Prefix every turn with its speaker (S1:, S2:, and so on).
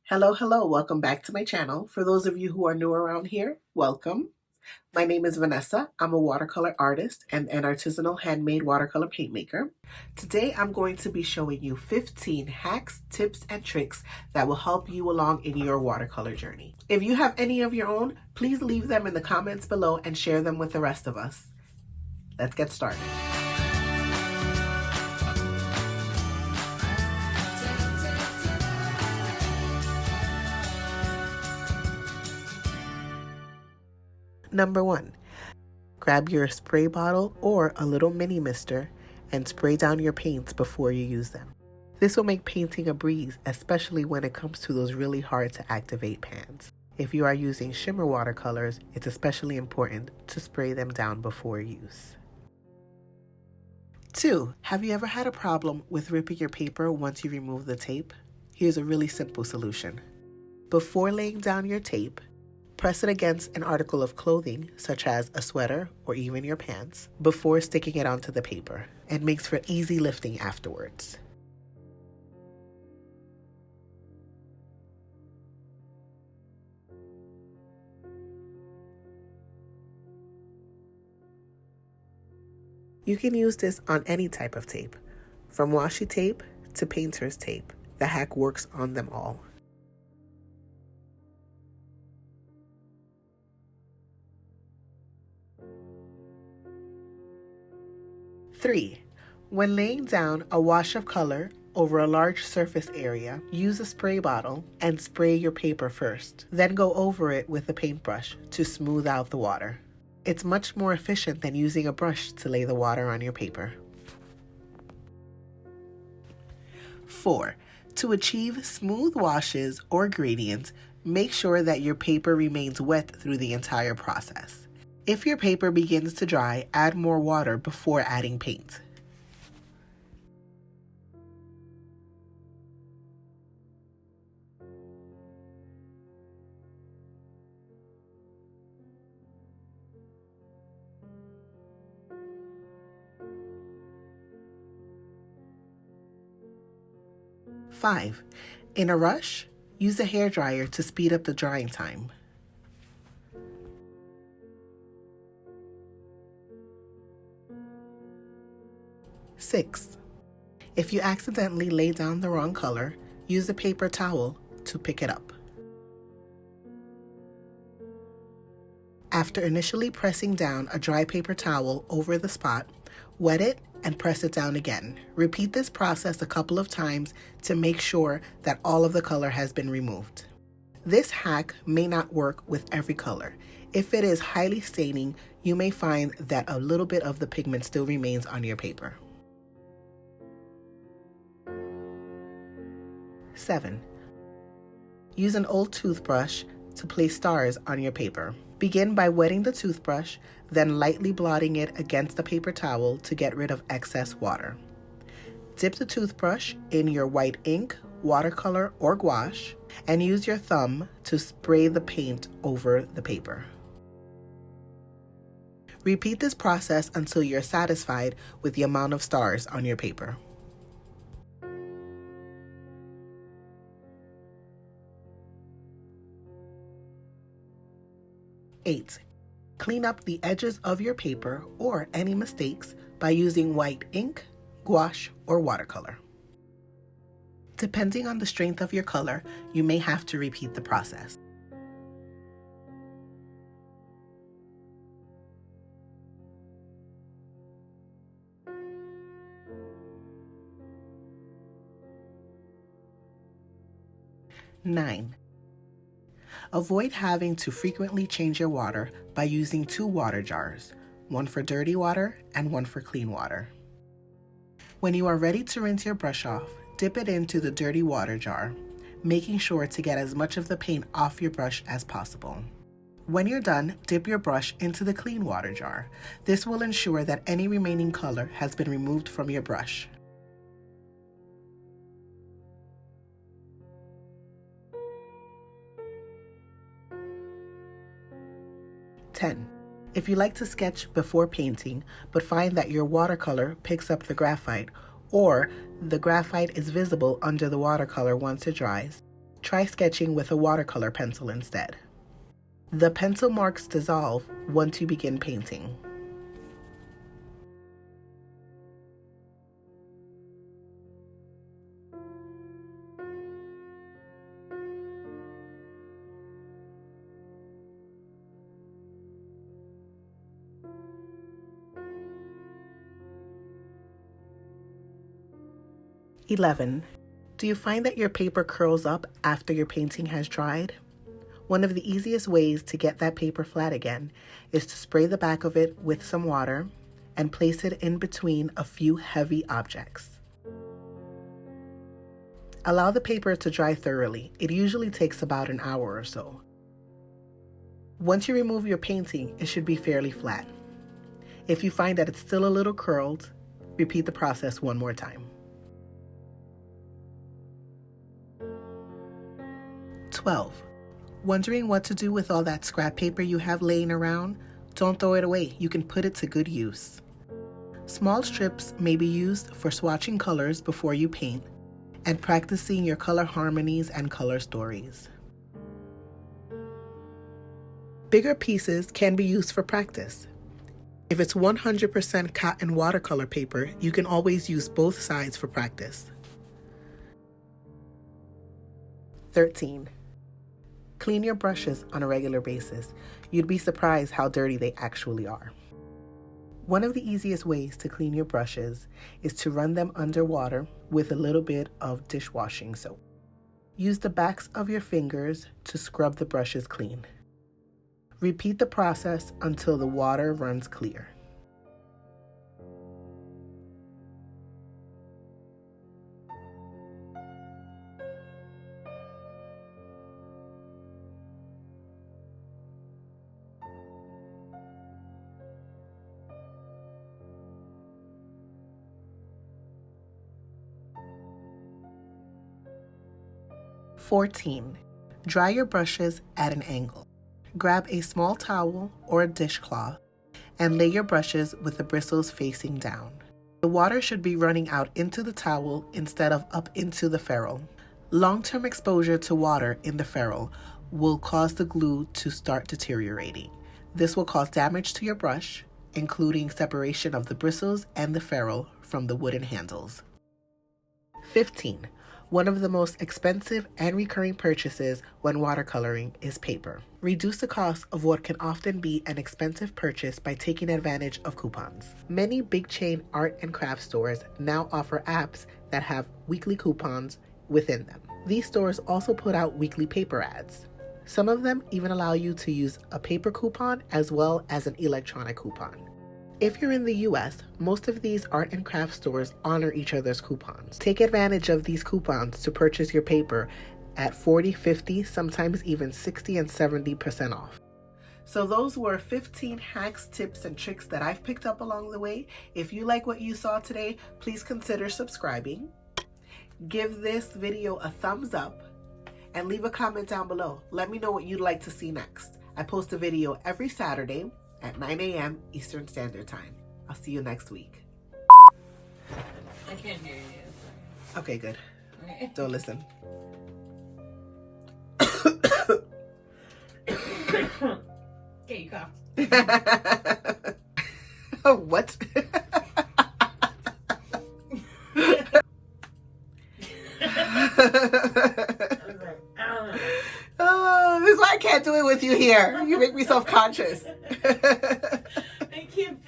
S1: Hello, welcome back to my channel. For those of you who are new around here, welcome. My name is Vanessa. I'm a watercolor artist and an artisanal handmade watercolor paint maker. Today I'm going to be showing you 15 hacks, tips, and tricks that will help you along in your watercolor journey. If you have any of your own, please leave them in the comments below and share them with the rest of us. Let's get started. Number 1, grab your spray bottle or a little mini mister and spray down your paints before you use them. This will make painting a breeze, especially when it comes to those really hard to activate pans. If you are using shimmer watercolors, it's especially important to spray them down before use. 2, have you ever had a problem with ripping your paper once you remove the tape? Here's a really simple solution. Before laying down your tape, press it against an article of clothing, such as a sweater or even your pants, before sticking it onto the paper. It makes for easy lifting afterwards. You can use this on any type of tape, from washi tape to painter's tape. The hack works on them all. 3, when laying down a wash of color over a large surface area, use a spray bottle and spray your paper first. Then go over it with a paintbrush to smooth out the water. It's much more efficient than using a brush to lay the water on your paper. 4, to achieve smooth washes or gradients, make sure that your paper remains wet through the entire process. If your paper begins to dry, add more water before adding paint. Five, in a rush, use a hairdryer to speed up the drying time. 6, if you accidentally lay down the wrong color, use a paper towel to pick it up. After initially pressing down a dry paper towel over the spot, wet it and press it down again. Repeat this process a couple of times to make sure that all of the color has been removed. This hack may not work with every color. If it is highly staining, you may find that a little bit of the pigment still remains on your paper. 7, use an old toothbrush to place stars on your paper. Begin by wetting the toothbrush, then lightly blotting it against the paper towel to get rid of excess water. Dip the toothbrush in your white ink, watercolor, or gouache, and use your thumb to spray the paint over the paper. Repeat this process until you're satisfied with the amount of stars on your paper. 8, clean up the edges of your paper or any mistakes by using white ink, gouache, or watercolor. Depending on the strength of your color, you may have to repeat the process. 9, avoid having to frequently change your water by using 2 water jars, one for dirty water and one for clean water. When you are ready to rinse your brush off, dip it into the dirty water jar, making sure to get as much of the paint off your brush as possible. When you're done, dip your brush into the clean water jar. This will ensure that any remaining color has been removed from your brush. 10. If you like to sketch before painting, but find that your watercolor picks up the graphite, or the graphite is visible under the watercolor once it dries, try sketching with a watercolor pencil instead. The pencil marks dissolve once you begin painting. (11) Do you find that your paper curls up after your painting has dried? One of the easiest ways to get that paper flat again is to spray the back of it with some water and place it in between a few heavy objects. Allow the paper to dry thoroughly. It usually takes about an hour or so. Once you remove your painting, it should be fairly flat. If you find that it's still a little curled, repeat the process one more time. 12. Wondering what to do with all that scrap paper you have laying around? Don't throw it away. You can put it to good use. Small strips may be used for swatching colors before you paint and practicing your color harmonies and color stories. Bigger pieces can be used for practice. If it's 100% cotton watercolor paper, you can always use both sides for practice. 13. Clean your brushes on a regular basis. You'd be surprised how dirty they actually are. One of the easiest ways to clean your brushes is to run them under water with a little bit of dishwashing soap. Use the backs of your fingers to scrub the brushes clean. Repeat the process until the water runs clear. (14) Dry your brushes at an angle. Grab a small towel or a dishcloth and lay your brushes with the bristles facing down. The water should be running out into the towel instead of up into the ferrule. Long-term exposure to water in the ferrule will cause the glue to start deteriorating. This will cause damage to your brush, including separation of the bristles and the ferrule from the wooden handles. 15. One of the most expensive and recurring purchases when watercoloring is paper. Reduce the cost of what can often be an expensive purchase by taking advantage of coupons. Many big chain art and craft stores now offer apps that have weekly coupons within them. These stores also put out weekly paper ads. Some of them even allow you to use a paper coupon as well as an electronic coupon. If you're in the US, most of these art and craft stores honor each other's coupons. Take advantage of these coupons to purchase your paper at 40, 50, sometimes even 60 and 70% off. So those were 15 hacks, tips, and tricks that I've picked up along the way. If you like what you saw today, please consider subscribing. Give this video a thumbs up and leave a comment down below. Let me know what you'd like to see next. I post a video every Saturday at 9 a.m. Eastern Standard Time. I'll see you next week.
S2: I can't hear you. So.
S1: Okay, good.
S2: Okay.
S1: Don't listen.
S2: Okay, you coughed.
S1: What? Oh, this is why I can't do it with you here. You make me self-conscious.
S2: I can't.